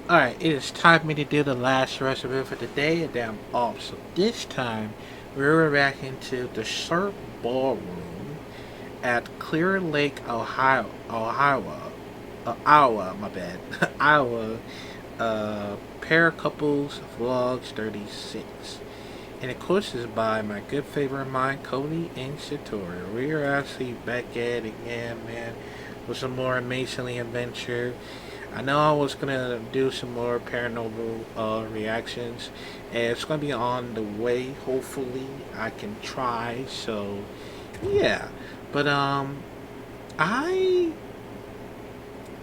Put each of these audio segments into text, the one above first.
Alright, it is time for me to do the last recipe for the day, and then I'm off. So this time, we're back into the Surf Ballroom at Clear Lake, Iowa, my bad, Iowa, ParaCouples Vlogs 36. And of course, is by my good favorite of mine, Cody and Satori. We are actually back at it again, man, with some more amazingly adventure. I know I was gonna do some more paranormal reactions, and it's gonna be on the way. Hopefully, I can try. So, yeah. But I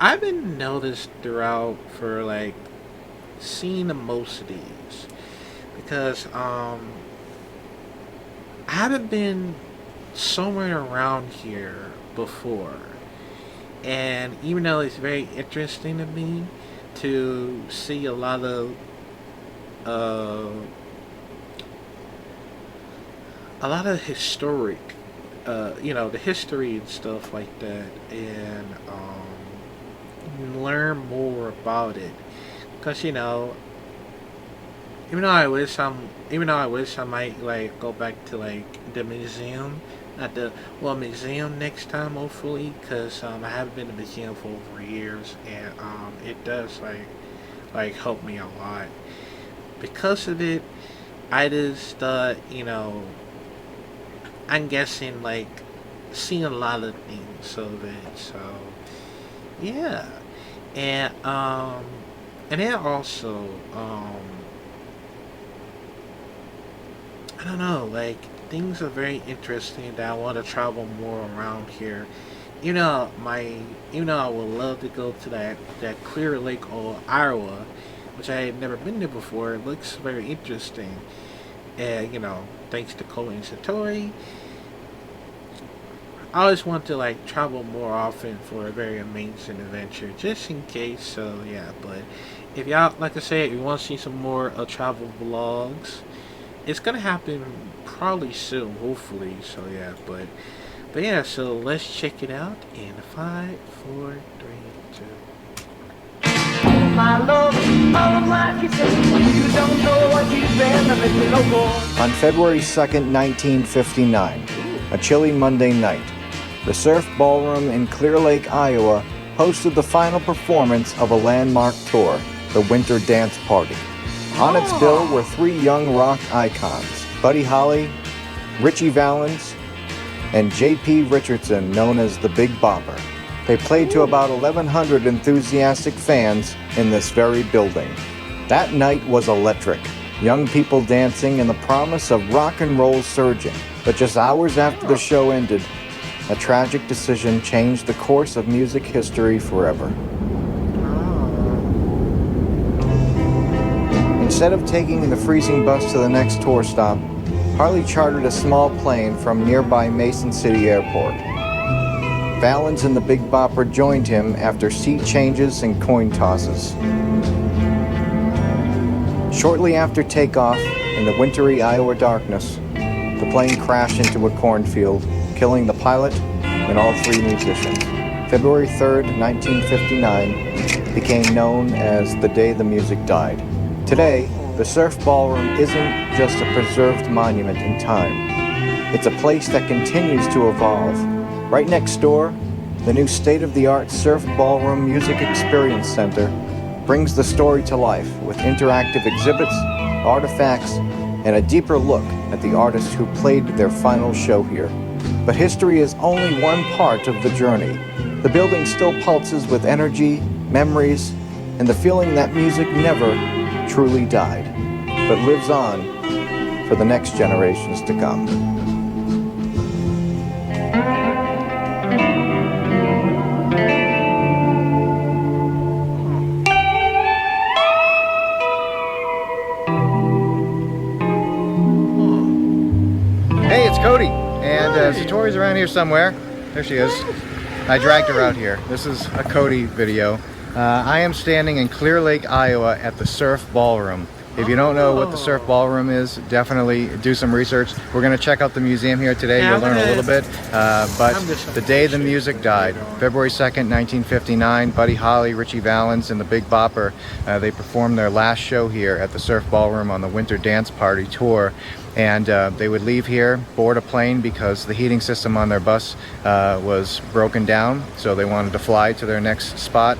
I've been noticed throughout for like seeing the most of these because I haven't been somewhere around here before. And even though it's very interesting to me to see uh, a lot of historic, the history and stuff like that, and learn more about it. Cause even though I wish I might like go back to like the museum, not the museum next time hopefully, cause I haven't been to the museum for over years, and it does help me a lot. Because of it, I just thought I'm guessing like seeing a lot of things of it, so yeah, and then also I don't know, like things are very interesting that I want to travel more around here. You know, my even though I would love to go to that Clear Lake or Iowa, which I had never been there before. It looks very interesting, and thanks to Cole and Satori, I always want to like travel more often for a very amazing adventure, just in case. So yeah, but if y'all, like I said, if you want to see some more travel vlogs, it's gonna happen probably soon, hopefully. So yeah, but yeah, so let's check it out in 5, 4, 3, 2. My love, all of my kisses. You don't know what you've been living below. On February 2nd, 1959, a chilly Monday night, the Surf Ballroom in Clear Lake, Iowa, hosted the final performance of a landmark tour, the Winter Dance Party. On its bill were three young rock icons, Buddy Holly, Richie Valens, and J.P. Richardson, known as the Big Bopper. They played to about 1,100 enthusiastic fans in this very building. That night was electric, young people dancing and the promise of rock and roll surging. But just hours after the show ended, a tragic decision changed the course of music history forever. Instead of taking the freezing bus to the next tour stop, Harley chartered a small plane from nearby Mason City Airport. Valens and the Big Bopper joined him after seat changes and coin tosses. Shortly after takeoff, in the wintry Iowa darkness, the plane crashed into a cornfield, killing the pilot and all three musicians. February 3rd, 1959 became known as the day the music died. Today, the Surf Ballroom isn't just a preserved monument in time. It's a place that continues to evolve. Right next door, the new state-of-the-art Surf Ballroom Music Experience Center brings the story to life with interactive exhibits, artifacts, and a deeper look at the artists who played their final show here. But history is only one part of the journey. The building still pulses with energy, memories, and the feeling that music never truly died, but lives on for the next generations to come. Hey, it's Cody, and Satori's around here somewhere. There she is. I dragged her out here. This is a Cody video. I am standing in Clear Lake, Iowa at the Surf Ballroom. If you don't know what the Surf Ballroom is, definitely do some research. We're going to check out the museum here today. Yeah, You'll learn a little bit. But just the day the music died, February 2nd, 1959, Buddy Holly, Richie Valens, and the Big Bopper, they performed their last show here at the Surf Ballroom on the Winter Dance Party tour. And they would leave here, board a plane because the heating system on their bus was broken down, so they wanted to fly to their next spot.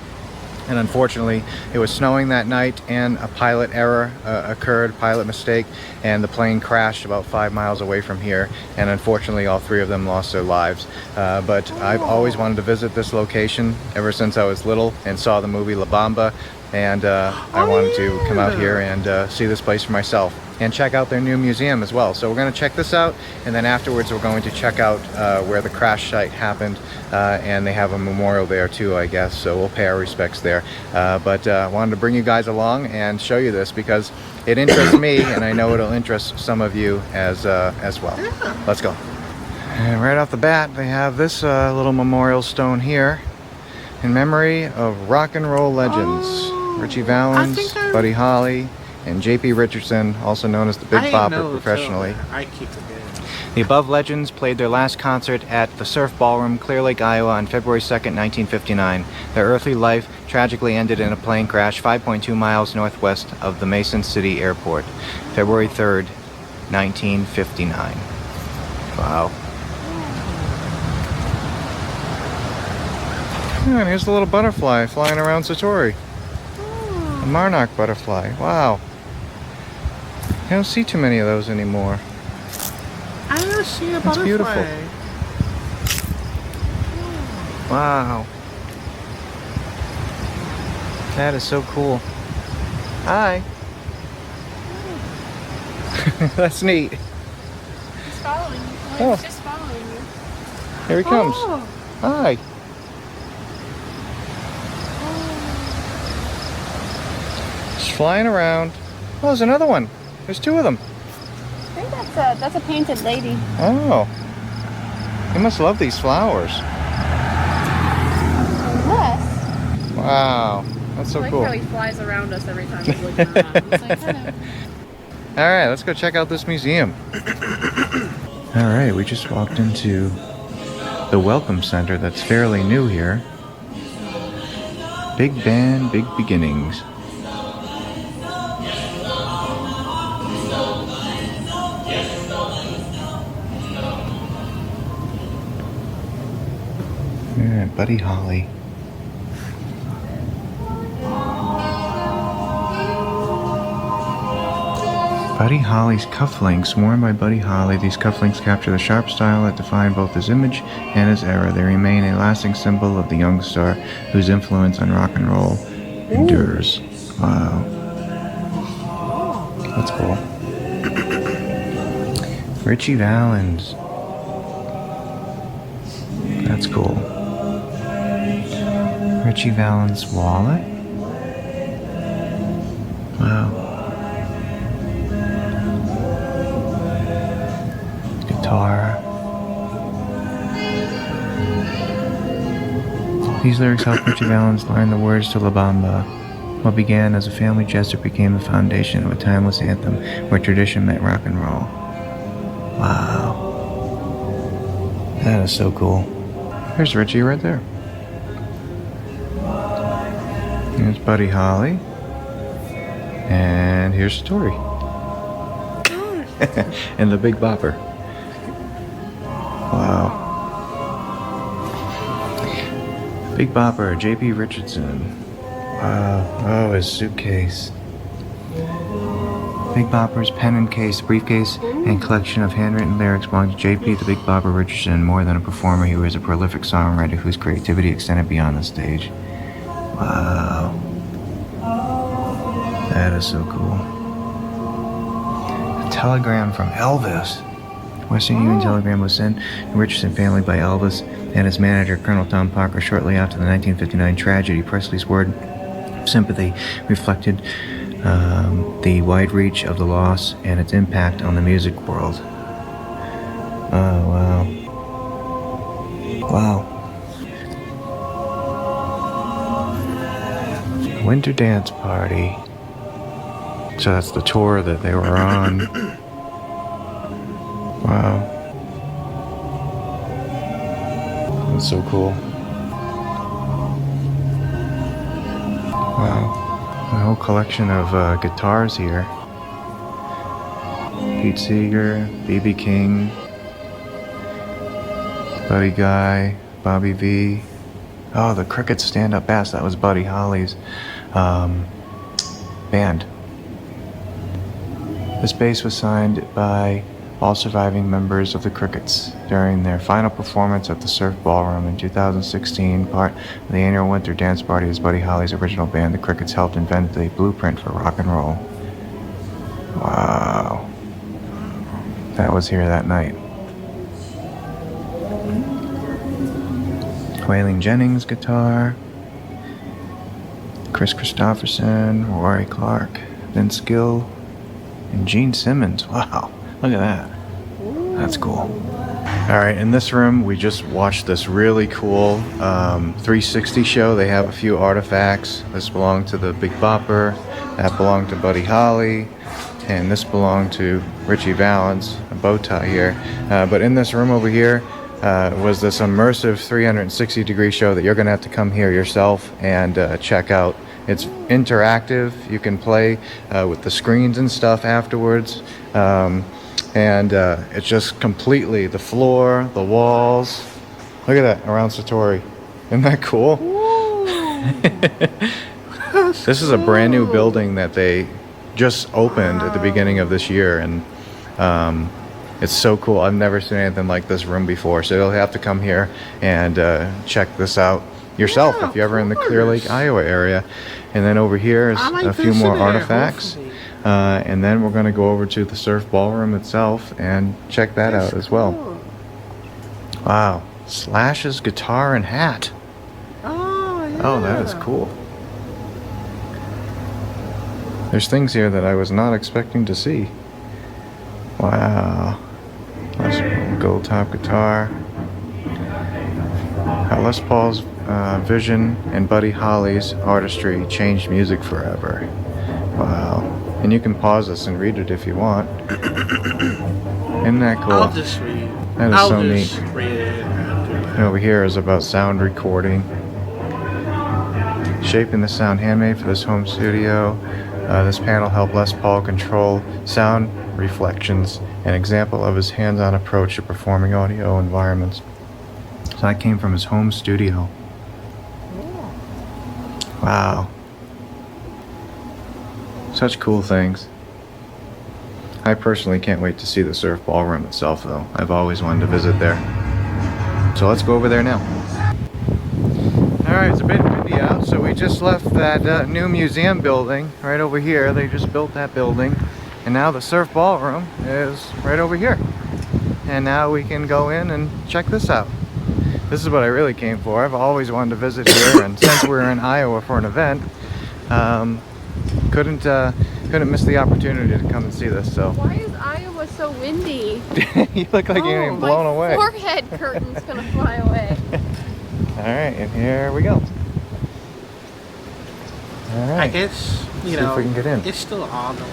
And unfortunately, it was snowing that night and a pilot error occurred, pilot mistake, and the plane crashed about 5 miles away from here. And unfortunately, all three of them lost their lives. But I've always wanted to visit this location ever since I was little and saw the movie La Bamba. And I wanted to come out here and see this place for myself and check out their new museum as well. So we're going to check this out, and then afterwards we're going to check out where the crash site happened, and they have a memorial there too, I guess, so we'll pay our respects there. But I wanted to bring you guys along and show you this because it interests me, and I know it'll interest some of you as well. Let's go. And right off the bat, they have this little memorial stone here in memory of rock and roll legends. Richie Valens, Buddy Holly, and J.P. Richardson, also known as the Big Bopper professionally. I keep forgetting. The above legends played their last concert at the Surf Ballroom, Clear Lake, Iowa on February 2nd, 1959. Their earthly life tragically ended in a plane crash 5.2 miles northwest of the Mason City Airport, February 3rd, 1959. Wow. And here's the little butterfly flying around Satori. A monarch butterfly. Wow. I don't see too many of those anymore. I don't see a That's butterfly. beautiful. Wow. That is so cool. Hi. That's neat. He's following you. Oh. He's just following you. Here he comes. Oh. Hi. Just flying around. Oh, there's another one. There's two of them. I think that's a painted lady. Oh. You must love these flowers. Unless. Wow. That's so I like cool. how he flies around us every time he's looking around. He's like, hello. Alright, let's go check out this museum. Alright, we just walked into the Welcome Center that's fairly new here. Big Band, Big Beginnings. Yeah, Buddy Holly. Buddy Holly's cufflinks. Worn by Buddy Holly, these cufflinks capture the sharp style that defined both his image and his era. They remain a lasting symbol of the young star whose influence on rock and roll endures. Wow. That's cool. Richie Valens. That's cool. Richie Valens' wallet? Wow. Guitar. These lyrics helped Richie Valens learn the words to La Bamba. What began as a family jester became the foundation of a timeless anthem where tradition met rock and roll. Wow. That is so cool. There's Richie right there. Here's Buddy Holly. And here's Story. And the Big Bopper. Wow. Big Bopper, J.P. Richardson. Wow. Oh, his suitcase. Big Bopper's pen and case, briefcase, and collection of handwritten lyrics belong to J.P. the Big Bopper Richardson. More than a performer, he was a prolific songwriter whose creativity extended beyond the stage. Wow. That is so cool. A telegram from Elvis. Western Union telegram was sent to the Richardson family by Elvis and his manager, Colonel Tom Parker, shortly after the 1959 tragedy. Presley's word of sympathy reflected the wide reach of the loss and its impact on the music world. Oh, wow. Wow. Winter Dance Party. So that's the tour that they were on. Wow. That's so cool. Wow. A whole collection of guitars here. Pete Seeger, B.B. King, Buddy Guy, Bobby V. Oh, the Crickets stand-up bass. That was Buddy Holly's band. This bass was signed by all surviving members of the Crickets during their final performance at the Surf Ballroom in 2016. Part of the annual winter dance party as Buddy Holly's original band, the Crickets helped invent the blueprint for rock and roll. Wow. That was here that night. Waylon Jennings guitar, Chris Christopherson, Rory Clark, Vince Gill, and Gene Simmons. Wow, look at that. That's cool. Alright, in this room we just watched this really cool 360 show. They have a few artifacts. This belonged to the Big Bopper, that belonged to Buddy Holly, and this belonged to Richie Valens, a bow tie here. But in this room over here was this immersive 360 degree show that you're going to have to come here yourself and check out. It's interactive. You can play with the screens and stuff afterwards. And it's just completely the floor, the walls. Look at that around Satori. Isn't that cool? This is a brand new building that they just opened at the beginning of this year, and it's so cool. I've never seen anything like this room before, so you'll have to come here and check this out yourself if you're ever in the Clear Lake, Iowa area. And then over here is a few more artifacts. And then we're going to go over to the Surf Ballroom itself and check that out as well. Wow. Slash's guitar and hat. Oh, yeah. Oh, that is cool. There's things here that I was not expecting to see. Wow. Les Paul gold top guitar. How Les Paul's vision and Buddy Holly's artistry changed music forever. Wow. And you can pause this and read it if you want. Isn't that cool? I'll just read. That is so neat. Read it after that. And over here is about sound recording. Shaping the sound handmade for this home studio. This panel helped Les Paul control sound reflections, an example of his hands-on approach to performing audio environments. So that came from his home studio. Wow. Such cool things. I personally can't wait to see the Surf Ballroom itself, though. I've always wanted to visit there. So let's go over there now. Alright, it's a bit windy out, so we just left that new museum building right over here. They just built that building. And now the Surf Ballroom is right over here. And now we can go in and check this out. This is what I really came for. I've always wanted to visit here, and since we're in Iowa for an event, couldn't miss the opportunity to come and see this. So Why is Iowa so windy? you look like you're getting blown my away. forehead curtain's gonna fly away. All right, and here we go. All right. I guess, you See know, if we can get in. it's still autumn.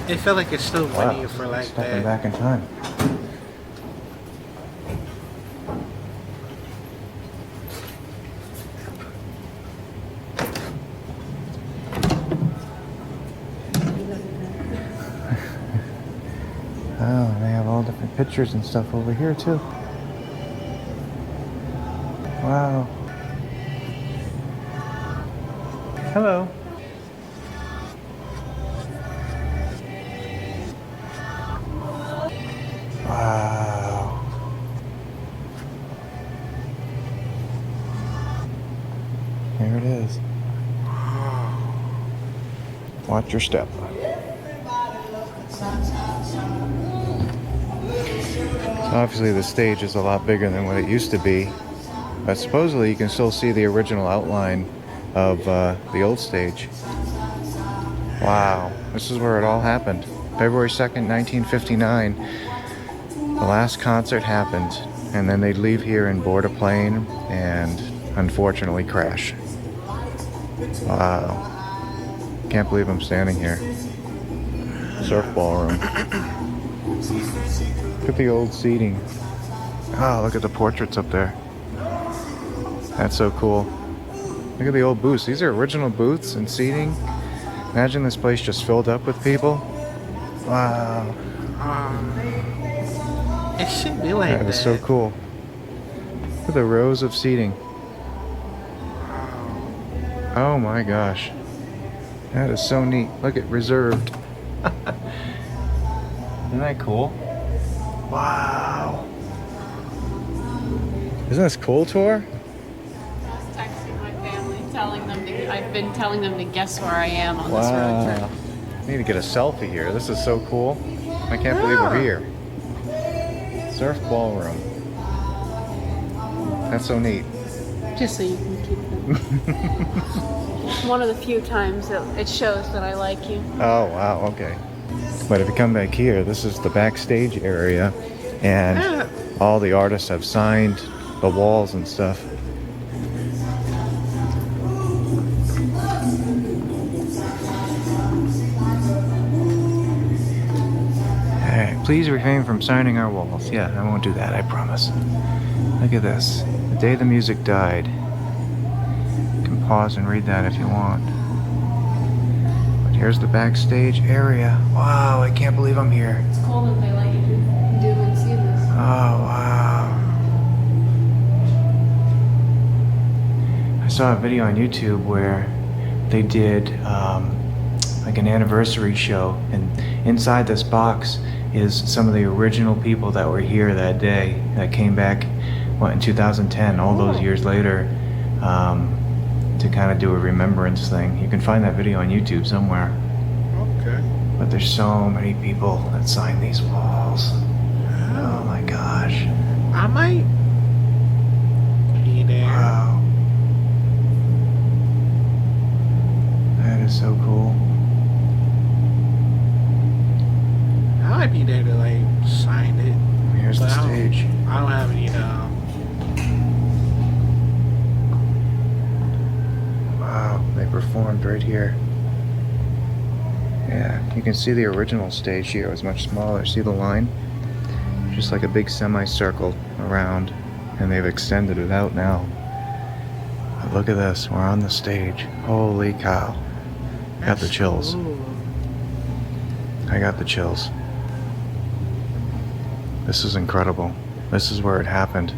It felt like it's still windy Wow, for like stepping that. back in time. Oh, they have all different pictures and stuff over here too. Wow. Hello. Wow. Here it is. Watch your step. Obviously the stage is a lot bigger than what it used to be, but supposedly you can still see the original outline of the old stage. Wow, this is where it all happened. February 2nd, 1959, the last concert happened, and then they'd leave here and board a plane and unfortunately crash. Wow. Can't believe I'm standing here. Surf ballroom. Look at the old seating. Oh, look at the portraits up there. That's so cool. Look at the old booths. These are original booths and seating. Imagine this place just filled up with people. Wow. It should be like that. That is so cool. Look at the rows of seating. Oh my gosh. That is so neat. Look at reserved. Isn't that cool? Wow. Isn't this cool, Tor? Texting my family, I've been telling them to guess where I am on this road trip. I need to get a selfie here. This is so cool. I can't believe we're here. Surf ballroom. That's so neat. Just so you can keep them. One of the few times that it shows that I like you. Oh, wow, okay. But if you come back here, this is the backstage area, and all the artists have signed the walls and stuff. Alright, please refrain from signing our walls. Yeah, I won't do that, I promise. Look at this. The day the music died. You can pause and read that if you want. But here's the backstage area. Wow, I can't believe I'm here. It's cool that they let you do and see this. Oh, wow. I saw a video on YouTube where they did like an anniversary show, and inside this box is some of the original people that were here that day that came back, what, in 2010, all those years later, to kind of do a remembrance thing. You can find that video on YouTube somewhere. Okay. But there's so many people that signed these walls. Oh my gosh. I might be there. Wow. That is so cool. I might be there to like sign it. Here's the But stage. I don't have any Wow, they performed right here. Yeah, you can see the original stage here. It was much smaller. See the line? Just like a big semicircle around, and they've extended it out now. But look at this. We're on the stage. Holy cow. Got the chills. Cool. I got the chills. This is incredible. This is where it happened.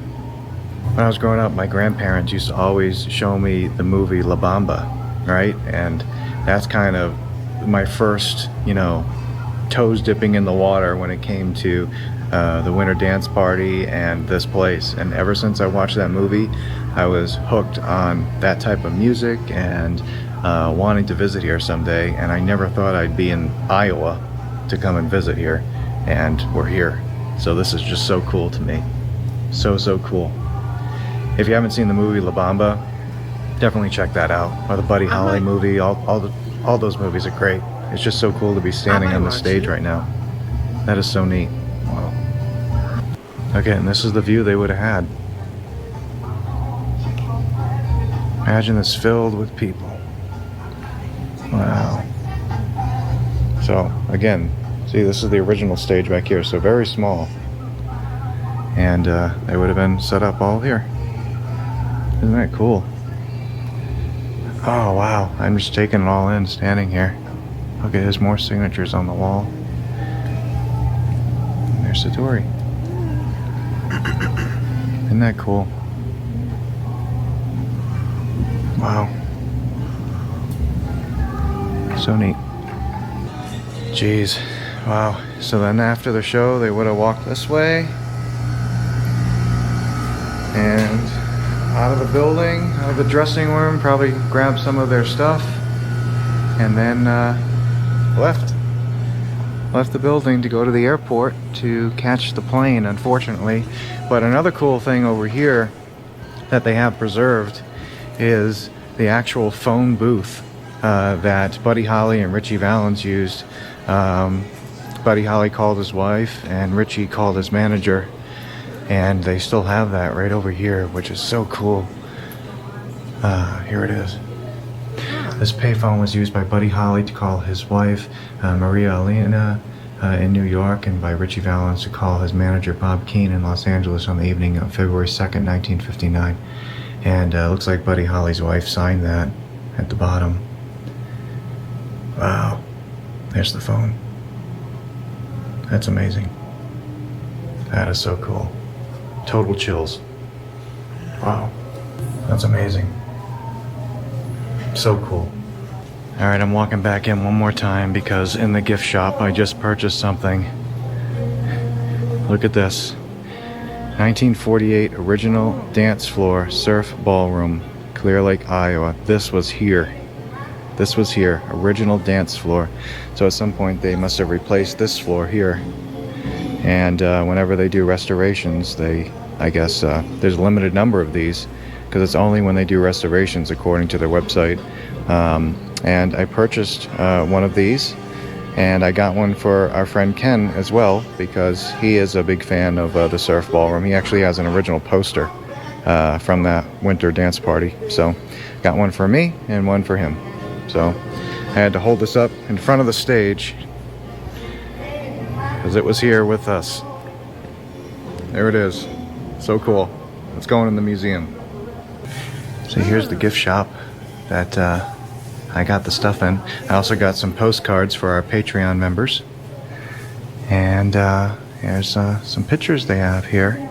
When I was growing up, my grandparents used to always show me the movie La Bamba, right? And that's kind of my first, toes dipping in the water when it came to the winter dance party and this place. And ever since I watched that movie, I was hooked on that type of music and wanting to visit here someday. And I never thought I'd be in Iowa to come and visit here. And we're here. So this is just so cool to me. So cool. If you haven't seen the movie La Bamba, definitely check that out. Or the Buddy Holly movie. All those movies are great. It's just so cool to be standing on the stage right now. That is so neat. Wow. Okay, and this is the view they would have had. Imagine this filled with people. Wow. So, again, see, this is the original stage back here, so very small. And they would have been set up all here. Isn't that cool? Oh, wow. I'm just taking it all in, standing here. Okay, there's more signatures on the wall. And there's Satori. Isn't that cool? Wow. So neat. Jeez. Wow. So then after the show, they would have walked this way. And out of the building, out of the dressing room, probably grabbed some of their stuff. And then left the building to go to the airport to catch the plane, unfortunately. But another cool thing over here that they have preserved is the actual phone booth that Buddy Holly and Richie Valens used. Buddy Holly called his wife and Richie called his manager, and they still have that right over here, which is so cool. Here it is. This payphone was used by Buddy Holly to call his wife, Maria Elena, in New York, and by Richie Valens to call his manager, Bob Keane, in Los Angeles on the evening of February 2nd, 1959. And looks like Buddy Holly's wife signed that at the bottom. Wow. There's the phone. That's amazing. That is so cool. Total chills. Wow. That's amazing. So cool. Alright, I'm walking back in one more time because in the gift shop I just purchased something. Look at this. 1948 original dance floor surf ballroom, Clear Lake, Iowa. This was here. This was here. Original dance floor. So at some point they must have replaced this floor here. And whenever they do restorations, I guess there's a limited number of these because it's only when they do restorations according to their website. And I purchased one of these, and I got one for our friend Ken as well because he is a big fan of the surf ballroom. He actually has an original poster from that winter dance party. So got one for me and one for him. So I had to hold this up in front of the stage because it was here with us. There it is. So cool. It's going in the museum. So here's the gift shop that I got the stuff in. I also got some postcards for our Patreon members. And here's some pictures they have here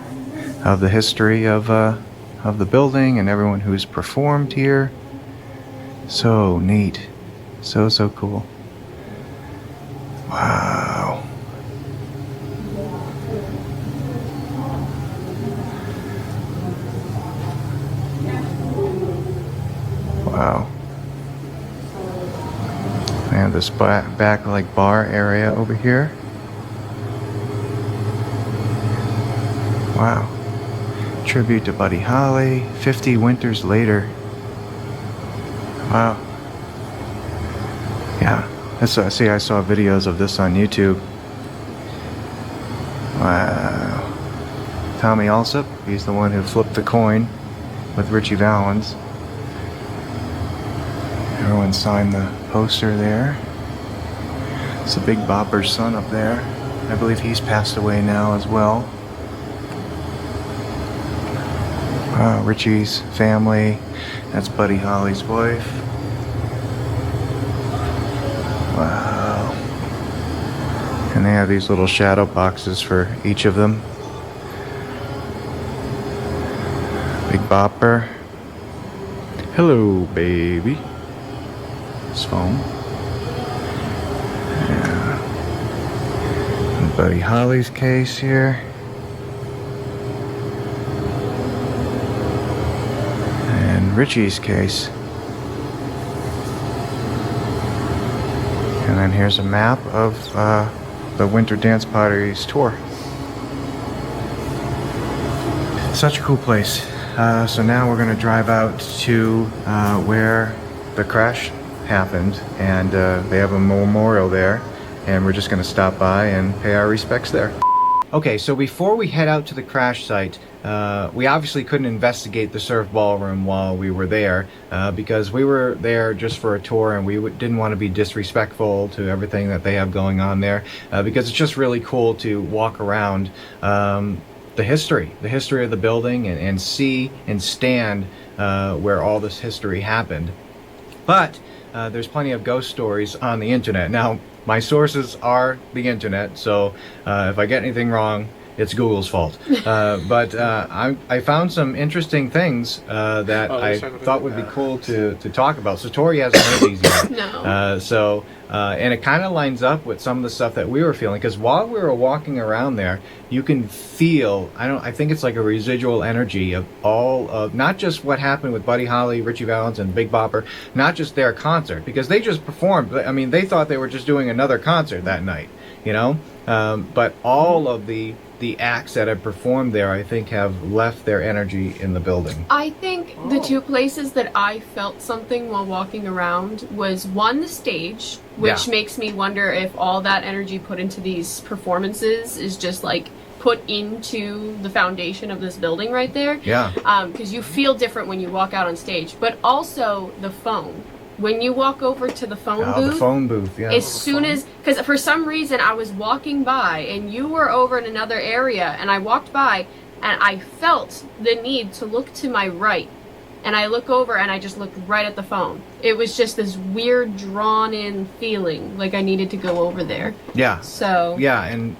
of the history of the building and everyone who's performed here. So neat. So cool. Wow. Wow. We have this back like bar area over here. Wow. Tribute to Buddy Holly, 50 winters later. Wow. Yeah. I saw videos of this on YouTube. Wow. Tommy Alsop, he's the one who flipped the coin with Richie Valens. Everyone signed the poster there. It's the Big Bopper's son up there. I believe he's passed away now as well. Richie's family. That's Buddy Holly's wife. Wow. And they have these little shadow boxes for each of them. Big Bopper. Hello, baby. His phone. Yeah. And Buddy Holly's case here. And Richie's case. And then here's a map of the Winter Dance Party's tour. Such a cool place. So now we're going to drive out to where the crash happened, and they have a memorial there, and we're just going to stop by and pay our respects there. Okay, so before we head out to the crash site, we obviously couldn't investigate the surf ballroom while we were there because we were there just for a tour, and we didn't want to be disrespectful to everything that they have going on there because it's just really cool to walk around the history of the building and see and stand where all this history happened. But there's plenty of ghost stories on the internet. Now, my sources are the internet, so if I get anything wrong, it's Google's fault. But I found some interesting things that I thought would be cool to talk about. So Tori hasn't heard these yet. No. And it kind of lines up with some of the stuff that we were feeling, because while we were walking around there, you can feel, I think it's like a residual energy of all of, not just what happened with Buddy Holly, Richie Valens, and Big Bopper, not just their concert, because they just performed. I mean, they thought they were just doing another concert that night, you know? But all of the acts that have performed there, I think, have left their energy in the building. I think the two places that I felt something while walking around was one, the stage, which makes me wonder if all that energy put into these performances is just like put into the foundation of this building right there. Yeah. Because you feel different when you walk out on stage. But also the phone. when you walk over to the phone Oh, booth, the phone booth, yeah. as soon as, because for some reason I was walking by and you were over in another area, and I walked by and I felt the need to look to my right, and I look over and I just looked right at the phone. It was just this weird drawn in feeling like I needed to go over there. Yeah. So Yeah, and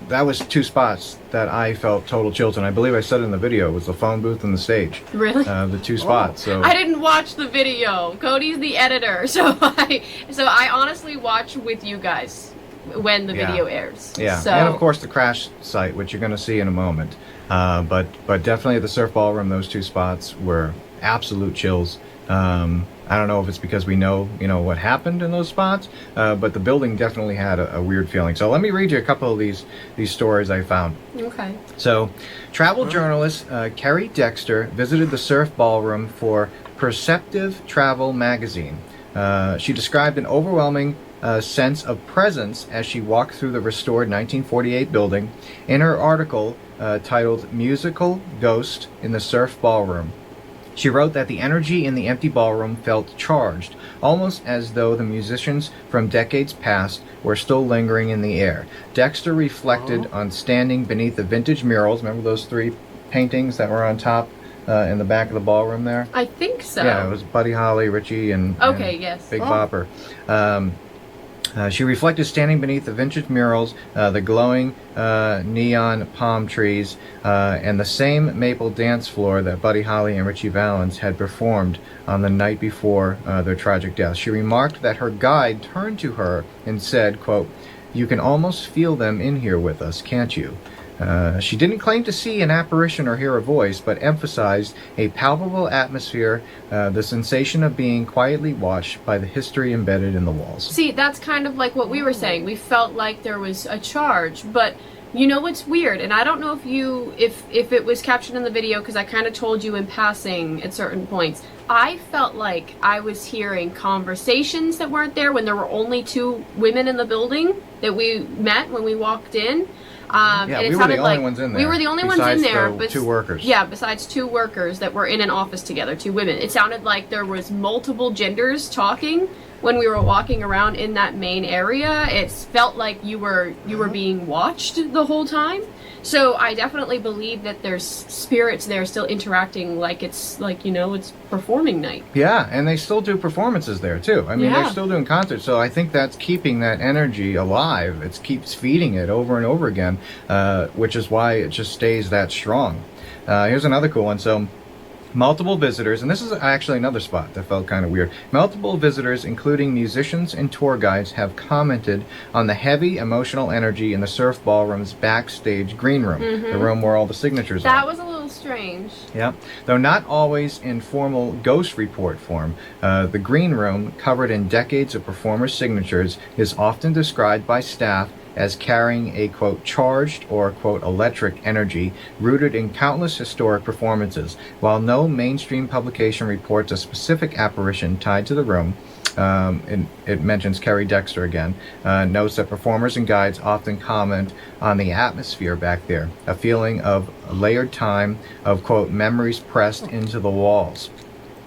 that was two spots that I felt total chills, and I believe I said in the video it was the phone booth and the stage. really, The two spots. So I didn't watch the video. Cody's the editor, so I honestly watch with you guys when the video airs. yeah, So, and of course the crash site, which you're going to see in a moment. But definitely the Surf Ballroom, those two spots were absolute chills. I don't know if it's because we know what happened in those spots, but the building definitely had a weird feeling. So let me read you a couple of these stories I found. okay. So, travel journalist Carrie Dexter visited the Surf Ballroom for Perceptive Travel magazine. She described an overwhelming sense of presence as she walked through the restored 1948 building in her article titled Musical Ghost in the Surf Ballroom. She wrote that the energy in the empty ballroom felt charged, almost as though the musicians from decades past were still lingering in the air. Dexter reflected on standing beneath the vintage murals. Remember those three paintings that were on top in the back of the ballroom there? I think so. Yeah, it was Buddy Holly, Richie, and yes. Big Bopper. She reflected standing beneath the vintage murals, the glowing neon palm trees, and the same maple dance floor that Buddy Holly and Richie Valens had performed on the night before their tragic death. She remarked that her guide turned to her and said, quote, "You can almost feel them in here with us, can't you?" She didn't claim to see an apparition or hear a voice, but emphasized a palpable atmosphere, the sensation of being quietly watched by the history embedded in the walls. See, that's kind of like what we were saying. We felt like there was a charge, but you know what's weird, and I don't know if it was captured in the video, because I kind of told you in passing at certain points. I felt like I was hearing conversations that weren't there when there were only two women in the building that we met when we walked in. Yeah, and it we were sounded the only like ones in there. we were the only ones in there, besides the two workers. Yeah, besides two workers that were in an office together, two women. It sounded like there was multiple genders talking when we were walking around in that main area. It felt like you were being watched the whole time. So I definitely believe that there's spirits there still interacting, like it's performing night. Yeah, and they still do performances there too. I mean, Yeah. they're still doing concerts, so I think that's keeping that energy alive. It keeps feeding it over and over again, which is why it just stays that strong. Here's another cool one. So, multiple visitors, and this is actually another spot that felt kind of weird. Multiple visitors, including musicians and tour guides, have commented on the heavy emotional energy in the Surf Ballroom's backstage green room, the room where all the signatures are. That was a little strange. Yeah, though not always in formal ghost report form, the green room, covered in decades of performers' signatures, is often described by staff as carrying a, quote, charged or, quote, electric energy rooted in countless historic performances. While no mainstream publication reports a specific apparition tied to the room, it mentions Carrie Dexter again, notes that performers and guides often comment on the atmosphere back there, a feeling of layered time, of, quote, memories pressed into the walls.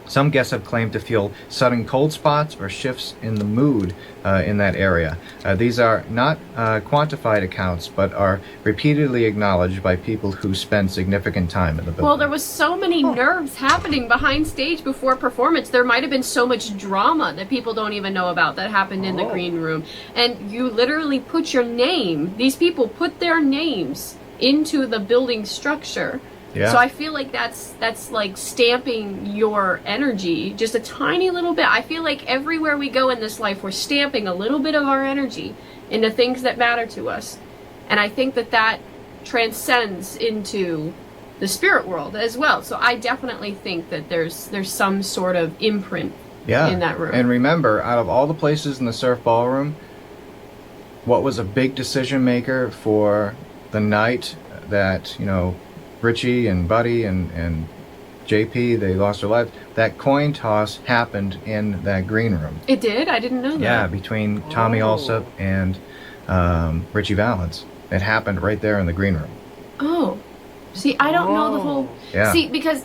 Some guests have claimed to feel sudden cold spots or shifts in the mood in that area. These are not quantified accounts, but are repeatedly acknowledged by people who spend significant time in the building. Well, there was so many nerves happening behind stage before performance. There might have been so much drama that people don't even know about that happened in the green room. And you literally put your name, these people put their names into the building structure. Yeah. So I feel like that's like stamping your energy just a tiny little bit. I feel like everywhere we go in this life, we're stamping a little bit of our energy into things that matter to us. And I think that transcends into the spirit world as well. So I definitely think that there's some sort of imprint in that room. And remember, out of all the places in the Surf Ballroom, what was a big decision maker for the night that, Richie and Buddy and JP, they lost their lives, that coin toss happened in that green room. It did? I didn't know that. Yeah, between Tommy Alsop and Richie Valens. It happened right there in the green room. Oh. See, I don't know the whole... Yeah. See, because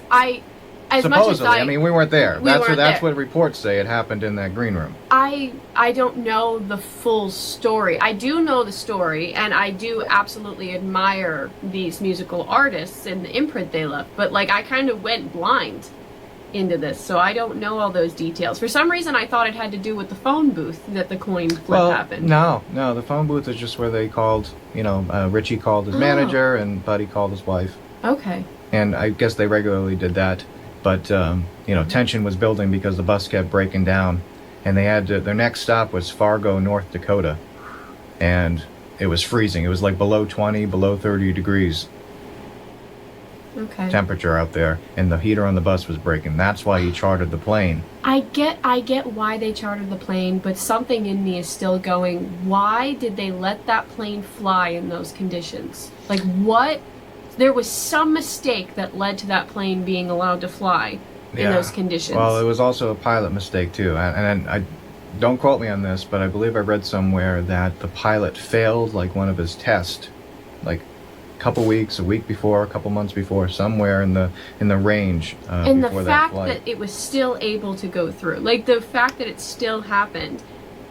as Supposedly, much as I mean, we weren't there. That's there. what reports say it happened in that green room. I don't know the full story. I do know the story, and I do absolutely admire these musical artists and the imprint they left. But like, I kind of went blind into this, so I don't know all those details. For some reason, I thought it had to do with the phone booth that the coin flip happened. No, the phone booth is just where they called. Richie called his manager, and Buddy called his wife. Okay. And I guess they regularly did that. But, tension was building because the bus kept breaking down. And they had to, their next stop was Fargo, North Dakota. And it was freezing. It was like below 20, below 30 degrees Okay. temperature out there. And the heater on the bus was breaking. That's why he chartered the plane. I get why they chartered the plane, but something in me is still going, why did they let that plane fly in those conditions? Like, what? There was some mistake that led to that plane being allowed to fly in those conditions. Well, it was also a pilot mistake too. And I don't quote me on this, but I believe I read somewhere that the pilot failed like one of his tests, like a couple weeks, a week before, a couple months before, somewhere in the range. And before the fact that it was still able to go through, like the fact that it still happened.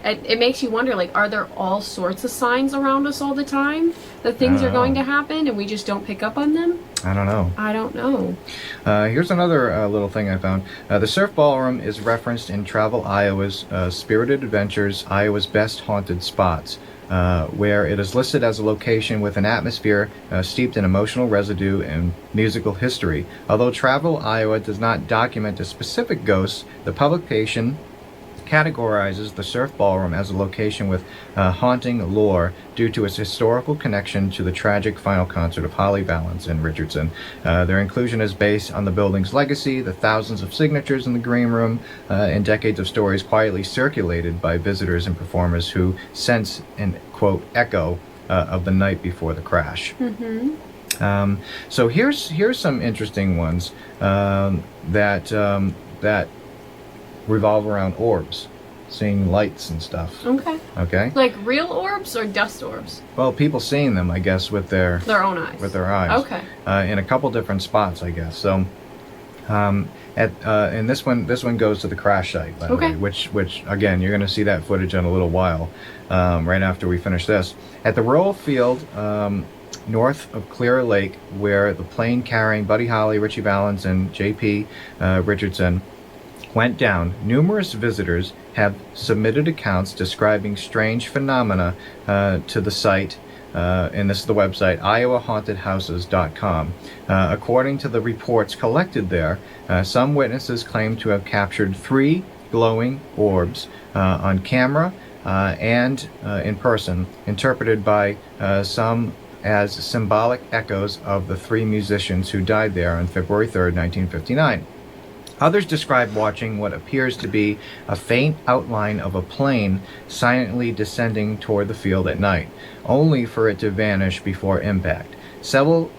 It makes you wonder, like, are there all sorts of signs around us all the time that things are going to happen and we just don't pick up on them? I don't know. I don't know. Here's another little thing I found. The Surf Ballroom is referenced in Travel Iowa's Spirited Adventures, Iowa's Best Haunted Spots, where it is listed as a location with an atmosphere steeped in emotional residue and musical history. Although Travel Iowa does not document a specific ghost, the publication categorizes the Surf Ballroom as a location with haunting lore due to its historical connection to the tragic final concert of Holly Valance and Richardson. Their inclusion is based on the building's legacy, the thousands of signatures in the green room, and decades of stories quietly circulated by visitors and performers who sense an, quote, echo of the night before the crash. Mm-hmm. So here's some interesting ones that revolve around orbs, seeing lights and stuff. Okay. Like real orbs or dust orbs? Well, people seeing them, I guess, with their own eyes. With their eyes. Okay. In a couple different spots, I guess. So, and this one goes to the crash site, by the way, which again, you're going to see that footage in a little while, right after we finish this. At the Royal Field, north of Clear Lake, where the plane carrying Buddy Holly, Richie Valance, and J.P. Richardson went down, numerous visitors have submitted accounts describing strange phenomena to the site, and this is the website, iowahauntedhouses.com. According to the reports collected there, some witnesses claim to have captured 3 glowing orbs on camera and in person, interpreted by some as symbolic echoes of the 3 musicians who died there on February 3rd, 1959. Others describe watching what appears to be a faint outline of a plane silently descending toward the field at night, only for it to vanish before impact. Several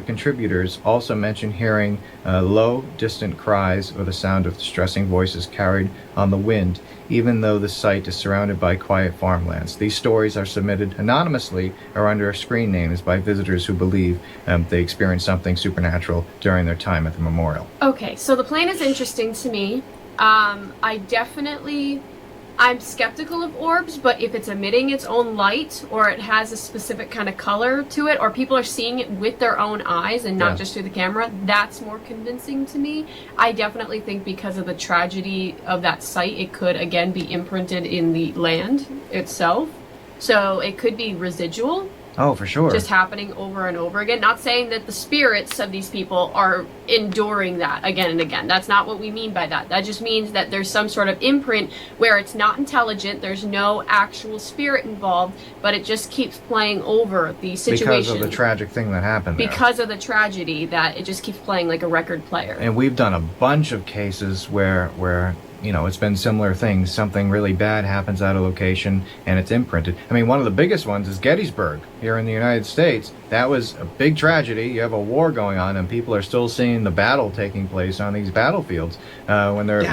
contributors also mention hearing low, distant cries or the sound of distressing voices carried on the wind, even though the site is surrounded by quiet farmlands. These stories are submitted anonymously or under screen names by visitors who believe they experienced something supernatural during their time at the memorial. Okay, so the plane is interesting to me. I'm skeptical of orbs, but if it's emitting its own light or it has a specific kind of color to it, or people are seeing it with their own eyes and not just through the camera, that's more convincing to me. I definitely think because of the tragedy of that site, it could again be imprinted in the land itself. So it could be residual. Oh, for sure. Just happening over and over again. Not saying that the spirits of these people are enduring that again and again. That's not what we mean by that. That just means that there's some sort of imprint where it's not intelligent, there's no actual spirit involved, but it just keeps playing over the situation. Because of the tragic thing that happened there. Because of the tragedy, that it just keeps playing like a record player. And we've done a bunch of cases where it's been similar things. Something really bad happens at a location and it's imprinted. I mean, one of the biggest ones is Gettysburg here in the United States. That was a big tragedy. You have a war going on and people are still seeing the battle taking place on these battlefields. When they're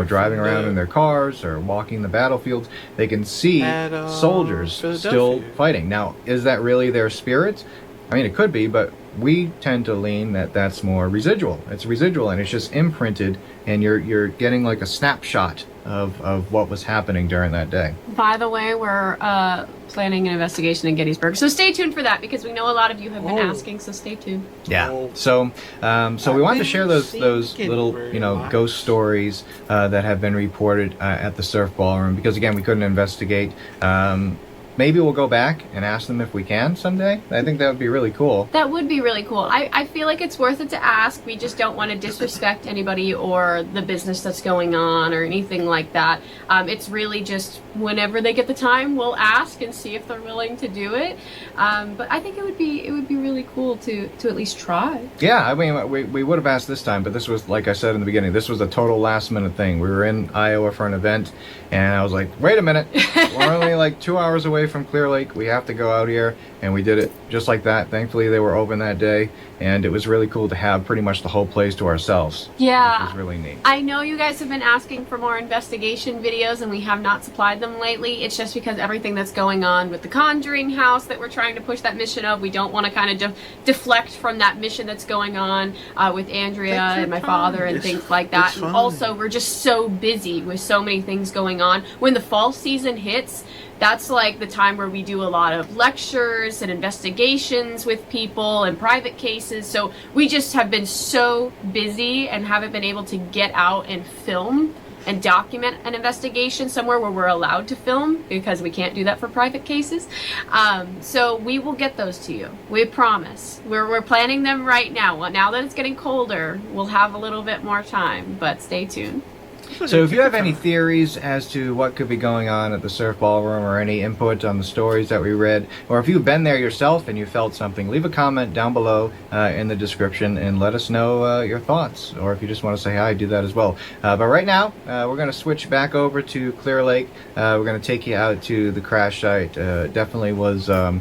driving around in their cars or walking the battlefields, they can see soldiers still fighting. Now, is that really their spirits? I mean, it could be, but we tend to lean that that's more residual. It's residual, and it's just imprinted, and you're getting like a snapshot of what was happening during that day. By the way, we're planning an investigation in Gettysburg, so stay tuned for that because we know a lot of you have been asking. So stay tuned. Yeah. So we wanted to share those little ghost stories that have been reported at the Surf Ballroom, because again, we couldn't investigate. Maybe we'll go back and ask them if we can someday. I think that would be really cool. That would be really cool. I feel like it's worth it to ask. We just don't want to disrespect anybody or the business that's going on or anything like that. It's really just whenever they get the time, we'll ask and see if they're willing to do it. But I think it would be really cool to at least try. Yeah, I mean, we would have asked this time, but this was, like I said in the beginning, this was a total last minute thing. We were in Iowa for an event, and I was like, wait a minute, we're only like 2 hours away from Clear Lake. We have to go out here, and we did it just like that. Thankfully, they were open that day, and it was really cool to have pretty much the whole place to ourselves. Yeah, which was really neat. I know you guys have been asking for more investigation videos, and we have not supplied them lately. It's just because everything that's going on with the Conjuring House that we're trying to push that mission of. We don't want to kind of deflect from that mission that's going on with Andrea and my father and things like that. And also, we're just so busy with so many things going on. When the fall season hits, that's like the time where we do a lot of lectures and investigations with people and private cases. So we just have been so busy and haven't been able to get out and film and document an investigation somewhere where we're allowed to film, because we can't do that for private cases. So we will get those to you. We promise. We're planning them right now. Well, now that it's getting colder, we'll have a little bit more time, but stay tuned. So if you have any theories as to what could be going on at the Surf Ballroom, or any input on the stories that we read, or if you've been there yourself and you felt something, leave a comment down below in the description and let us know your thoughts. Or if you just want to say hi, do that as well. But right now, we're going to switch back over to Clear Lake. We're going to take you out to the crash site. Definitely was a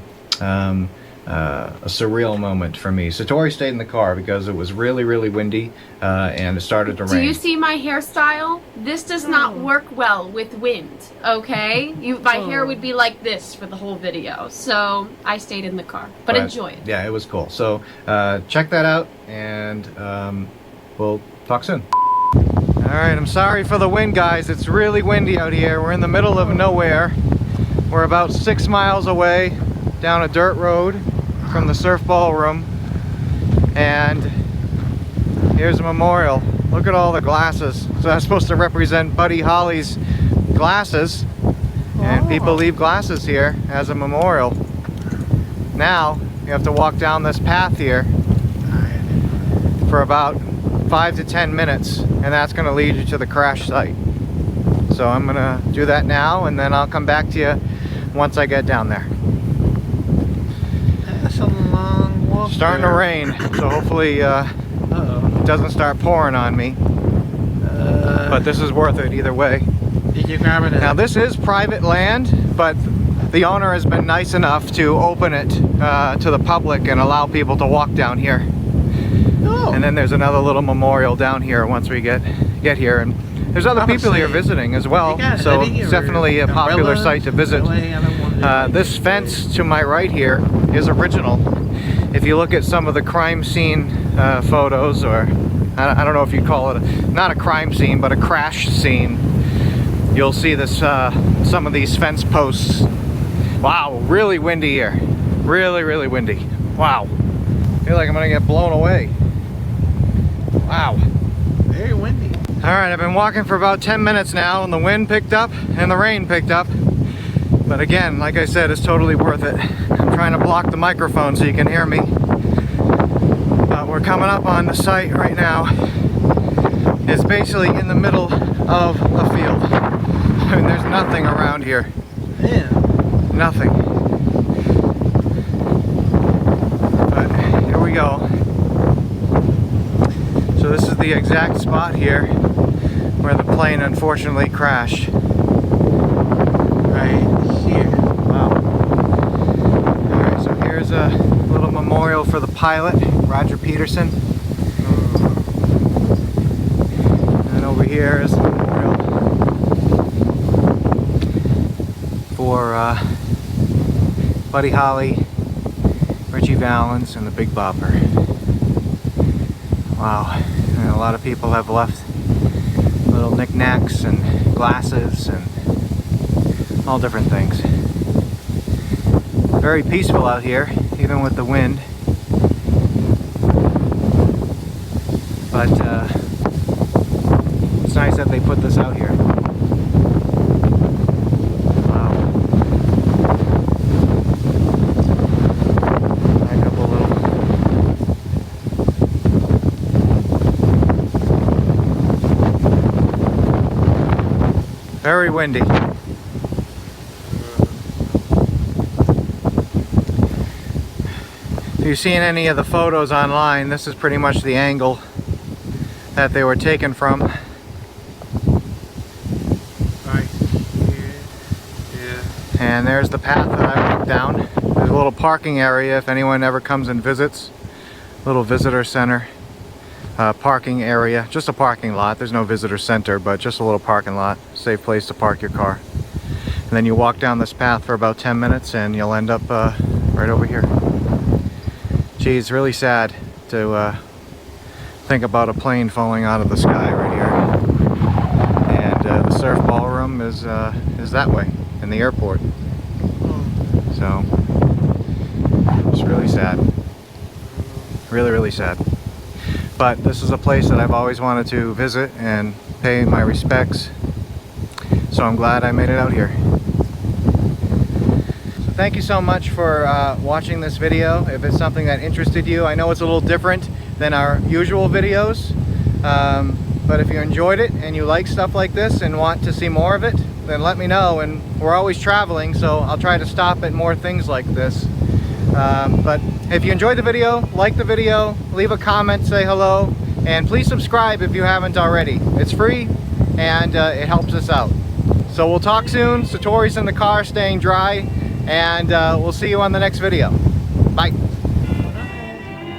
surreal moment for me. Satori stayed in the car because it was really, really windy and it started to rain. Do you see my hairstyle? This does not work well with wind, okay? My hair would be like this for the whole video. So I stayed in the car, but enjoy it. Yeah, it was cool. So check that out, and we'll talk soon. Alright, I'm sorry for the wind, guys. It's really windy out here. We're in the middle of nowhere. We're about 6 miles away down a dirt road from the Surf Ballroom, and here's a memorial. Look at all the glasses. So that's supposed to represent Buddy Holly's glasses, and people leave glasses here as a memorial. Now you have to walk down this path here for about 5 to 10 minutes, and that's going to lead you to the crash site. So I'm going to do that now, and then I'll come back to you once I get down there. That's a long walk. Starting to rain, so hopefully it doesn't start pouring on me. But this is worth it either way. Did you grab it? Now this is private land, but the owner has been nice enough to open it to the public and allow people to walk down here. Oh. And then there's another little memorial down here once we get here, and there's other people here visiting as well, so it's definitely a popular site to visit. This fence to my right here is original. If you look at some of the crime scene photos, or I don't know if you'd call it, not a crime scene, but a crash scene, you'll see this some of these fence posts. Wow, really windy here. Really, really windy. Wow. I feel like I'm gonna get blown away. Wow. Very windy. Alright, I've been walking for about 10 minutes now, and the wind picked up and the rain picked up. But again, like I said, it's totally worth it. I'm trying to block the microphone so you can hear me. But we're coming up on the site right now. It's basically in the middle of a field. I mean, there's nothing around here. Yeah. Nothing. But here we go. So this is the exact spot here where the plane unfortunately crashed. Right here. Wow. Alright, so here's a little memorial for the pilot, Roger Peterson. And over here is the memorial for Buddy Holly Richie Valens and the Big Bopper. Wow, and a lot of people have left little knickknacks and glasses and all different things. Very peaceful out here, even with the wind. But it's nice that they put this out here. Wow. Back up a little. Very windy. If you've seen any of the photos online, this is pretty much the angle that they were taken from. Right here. Yeah. And there's the path that I walked down. There's a little parking area if anyone ever comes and visits. Little visitor center. Parking area. Just a parking lot. There's no visitor center, but just a little parking lot. Safe place to park your car. And then you walk down this path for about 10 minutes and you'll end up right over here. Gee, it's really sad to think about a plane falling out of the sky right here. And the surf ballroom is that way in the airport. So it's really sad. Really, really sad. But this is a place that I've always wanted to visit and pay my respects. So I'm glad I made it out here. Thank you so much for watching this video. If it's something that interested you, I know it's a little different than our usual videos, but if you enjoyed it and you like stuff like this and want to see more of it, then let me know. And we're always traveling, so I'll try to stop at more things like this. But if you enjoyed the video, like the video, leave a comment, say hello, and please subscribe if you haven't already. It's free and it helps us out. So we'll talk soon. Satori's in the car staying dry. And we'll see you on the next video. Bye.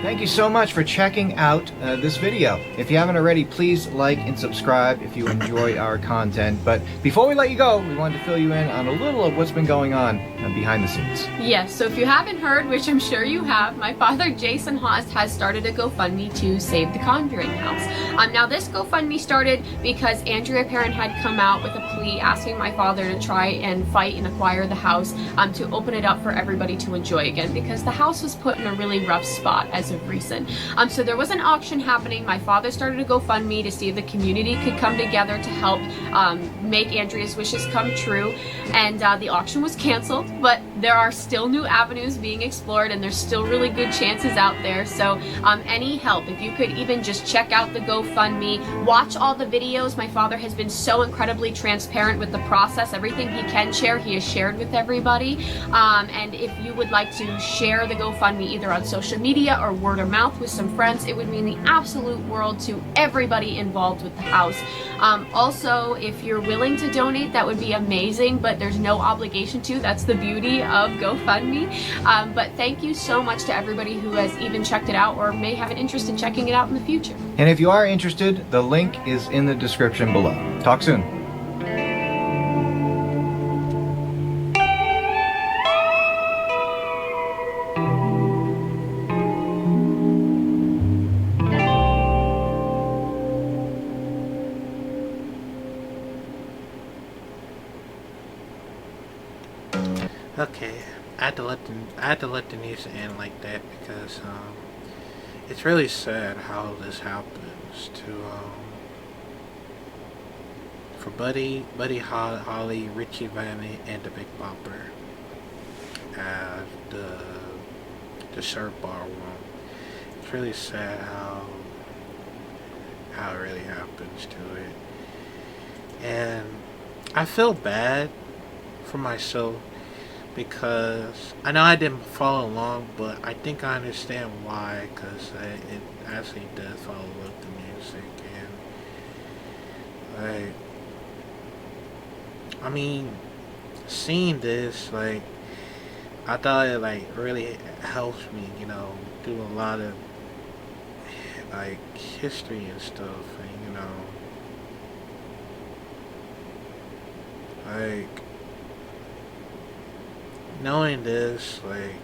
Thank you so much for checking out this video. If you haven't already, please like and subscribe if you enjoy our content. But before we let you go, we wanted to fill you in on a little of what's been going on behind the scenes. Yes, so if you haven't heard, which I'm sure you have, my father Jason Haas has started a GoFundMe to save the Conjuring house. Now this GoFundMe started because Andrea Perrin had come out with a plea asking my father to try and fight and acquire the house to open it up for everybody to enjoy again, because the house was put in a really rough spot as of recent. So there was an auction happening. My father started a GoFundMe to see if the community could come together to help make Andrea's wishes come true, and the auction was canceled, but there are still new avenues being explored and there's still really good chances out there. So any help, if you could even just check out the GoFundMe, watch all the videos. My father has been so incredibly transparent with the process. Everything he can share, he has shared with everybody. And if you would like to share the GoFundMe either on social media or word of mouth with some friends, it would mean the absolute world to everybody involved with the house. Also, if you're willing to donate, that would be amazing, but there's no obligation to. That's the beauty of GoFundMe. But thank you so much to everybody who has even checked it out or may have an interest in checking it out in the future. And if you are interested, the link is in the description below. Talk soon. Okay, I had to let the news end like that because it's really sad how this happens to for Buddy Holly, Richie Vanny, and the Big Bopper at the surf ballroom. It's really sad how it really happens to it, and I feel bad for myself. Because I know I didn't follow along, but I think I understand why. Because it actually does follow with the music, and like, I mean, seeing this, like, I thought it like really helps me, you know, do a lot of like history and stuff, and you know, like. Knowing this, like,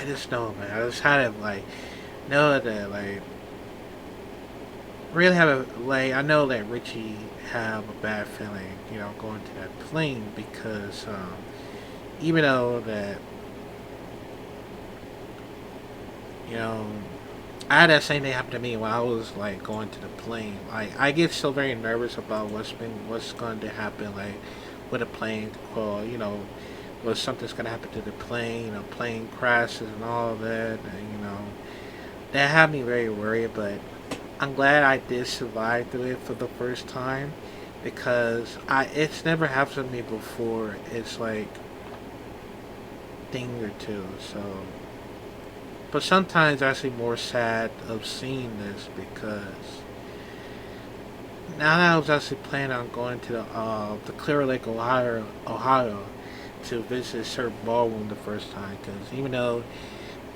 I just know, man. I just had to like know that like really have a like. I know that Richie have a bad feeling, you know, going to that plane because even though that you know I had that same thing happen to me when I was like going to the plane. Like I get so very nervous about what's going to happen, like with a plane, or you know, was something's gonna happen to the plane, you know, plane crashes and all that, and you know, that had me very worried. But I'm glad I did survive through it for the first time because it's never happened to me before. It's like thing or two, so. But sometimes actually more sad of seeing this because now that I was actually planning on going to the Clear Lake, Ohio, to visit Sir Ballroom the first time. Because even though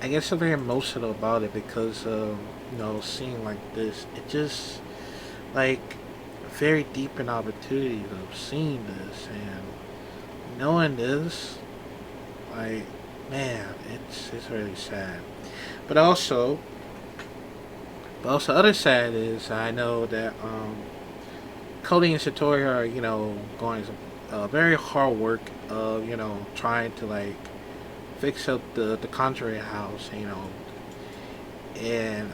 I get so very emotional about it because of you know seeing like this, it just like very deep in opportunities of seeing this and knowing this, like man, it's really sad. But also, other sad is I know that Cody and Satori are you know going some very hard work of you know trying to like fix up the Conjuring house, you know, and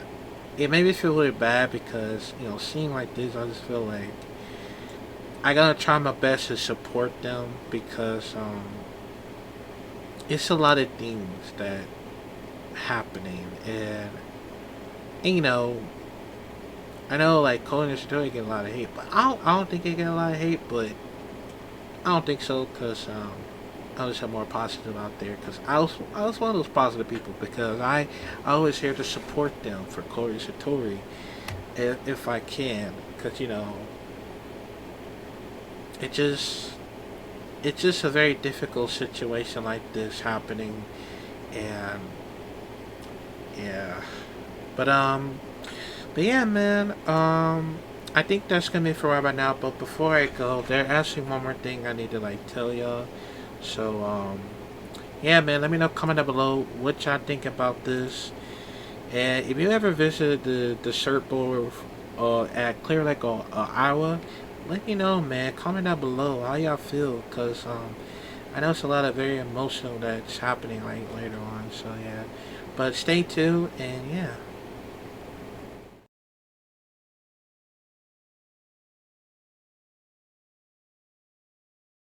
it made me feel really bad because you know seeing like this, I just feel like I gotta try my best to support them because it's a lot of things that happening and you know I know like Cody and Satori get a lot of hate, but I don't think they get a lot of hate, but I don't think so because I was more positive out there because I was one of those positive people because I always here to support them for Cody and Satori if I can because you know it just it's just a very difficult situation like this happening and yeah but but yeah man I think that's gonna be for right now but before I go there's actually one more thing I need to like tell y'all so yeah man let me know comment down below what y'all think about this and if you ever visited the surfboard at Clear Lake Iowa let me know man comment down below how y'all feel because I know it's a lot of very emotional that's happening like later on so yeah but stay tuned and yeah